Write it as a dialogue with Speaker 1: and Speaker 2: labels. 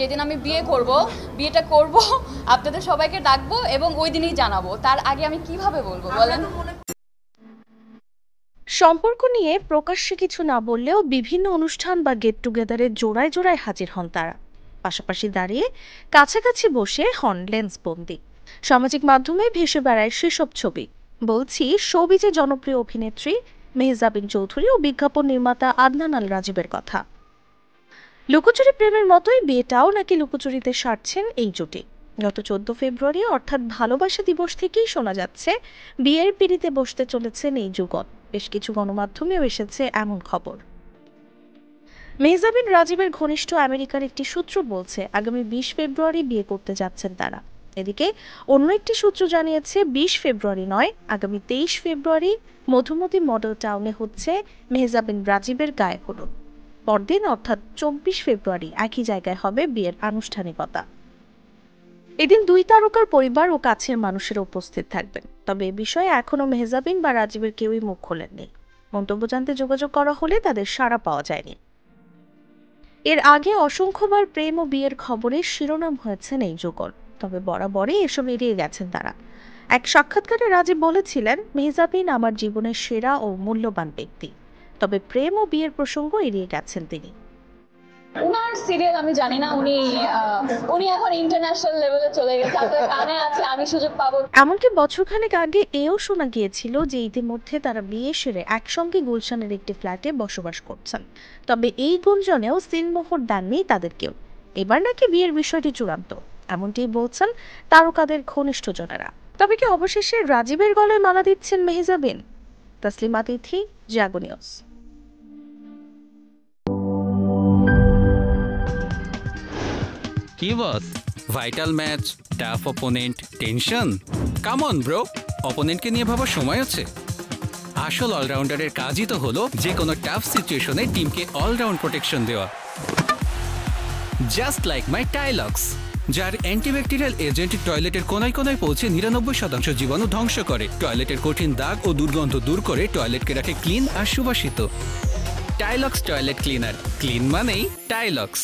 Speaker 1: যেদিন আমি বিয়েটা করব আপনাদের সবাইকে ডাকবো এবং ওই দিনই জানাবো। তার আগে আমি কিভাবে বলবো বলেন?
Speaker 2: সম্পর্ক নিয়ে প্রকাশ্যে কিছু না বললেও বিভিন্ন অনুষ্ঠান বা গেট টুগেদারে জোড়ায় জোড়ায় হাজির হন তারা। পাশাপাশি দাঁড়িয়ে কাছাকাছি বসে হন লেন্স বন্দি। সামাজিক মাধ্যমে ভেসে বেড়ায় সেসব ছবি। বলছি শোবিজে জনপ্রিয় অভিনেত্রী মেহজাবিন চৌধুরী ও বিজ্ঞাপন নির্মাতা আদনান আল রাজীবের কথা। লুকোচুরি প্রেমের মতোই বিয়েটাও নাকি লুকোচুরিতে সারছেন এই জুটি। গত 14 ফেব্রুয়ারি অর্থাৎ ভালোবাসা দিবস থেকেই শোনা যাচ্ছে বিয়ের পিঁড়িতে বসতে চলেছেন এই যুগল। বেশ কিছু গণমাধ্যমেও এসেছে এমন খবর। মেহজাবিন রাজীবের ঘনিষ্ঠ আমেরিকার একটি সূত্র বলছে আগামী 20 ফেব্রুয়ারি বিয়ে করতে যাচ্ছেন তারা। এদিকে অন্য একটি সূত্র জানিয়েছে 20 ফেব্রুয়ারি নয়, আগামী 23 ফেব্রুয়ারি মধুমতি মডেল টাউনে হচ্ছে মেহজাবিন রাজীবের গায়ে হলুদ। পরদিন অর্থাৎ 24 ফেব্রুয়ারি একই জায়গায় হবে বিয়ের আনুষ্ঠানিকতা। এদিন দুই তারকার পরিবার ও কাছের মানুষেরা উপস্থিত থাকবেন। তবে এ বিষয়ে এখনো মেহজাবিন বা রাজীবের কেউই মুখ খোলেননি। মন্তব্য জানতে যোগাযোগ করা হলে তাদের সাড়া পাওয়া যায়নি। এর আগে অসংখ্যবার প্রেম ও বিয়ের খবরে শিরোনাম হয়েছেন এই যুগল, তবে বরাবরই এসব এড়িয়ে গেছেন তারা। এক সাক্ষাৎকারে রাজীব বলেছিলেন, মেহজাবিন আমার জীবনের সেরা ও মূল্যবান ব্যক্তি, তবে প্রেম ও বিয়ের প্রসঙ্গ এড়িয়ে গেছেন তিনি।
Speaker 1: ওনার সিরিয়াল আমি জানি না, উনি এখন ইন্টারন্যাশনাল লেভেলে চলে গেছে, আপনার কানে আছে, আমি সুযোগ পাবো।
Speaker 2: এমনকি বছরখানেক আগে এও শোনা গিয়েছিল যে ইতিমধ্যে তারা বিয়ে সেরে একসঙ্গে গুলশানের একটি ফ্ল্যাটে বসবাস করছেন। তবে এই গুঞ্জনেও সিলমোহর দেননি তাদের কেউ। এবার নাকি বিয়ের বিষয়টি চূড়ান্ত, এমনটি বলছেন তারকাদের ঘনিষ্ঠজনেরা। তবে কি অবশেষে রাজীবের গলায় মালা দিচ্ছেন মেহজাবিন? তাসলিমা তিথি, জাগো নিউজ।
Speaker 3: কি boss, vital match, tough opponent, tension? Come on bro, অপোনেন্টকে নিয়ে ভাবার সময় আছে। আসল অলরাউন্ডারের কাজই তো হলো যে কোনো টাফ সিচুয়েশনে টিমকে অলরাউন্ড প্রোটেকশন দেওয়া। জাস্ট লাইক মাই টাইলক্স, যার অ্যান্টিব্যাকটেরিয়াল এজেন্ট টয়লেটের কোনায় কোনায় পৌঁছে 99% জীবাণু ধ্বংস করে, টয়লেটের কঠিন দাগ ও দুর্গন্ধ দূর করে টয়লেটকে রাখে ক্লিন আর সুবাসিত। টাইলক্স টয়লেট ক্লিনার, ক্লিন মানেই টাইলক্স।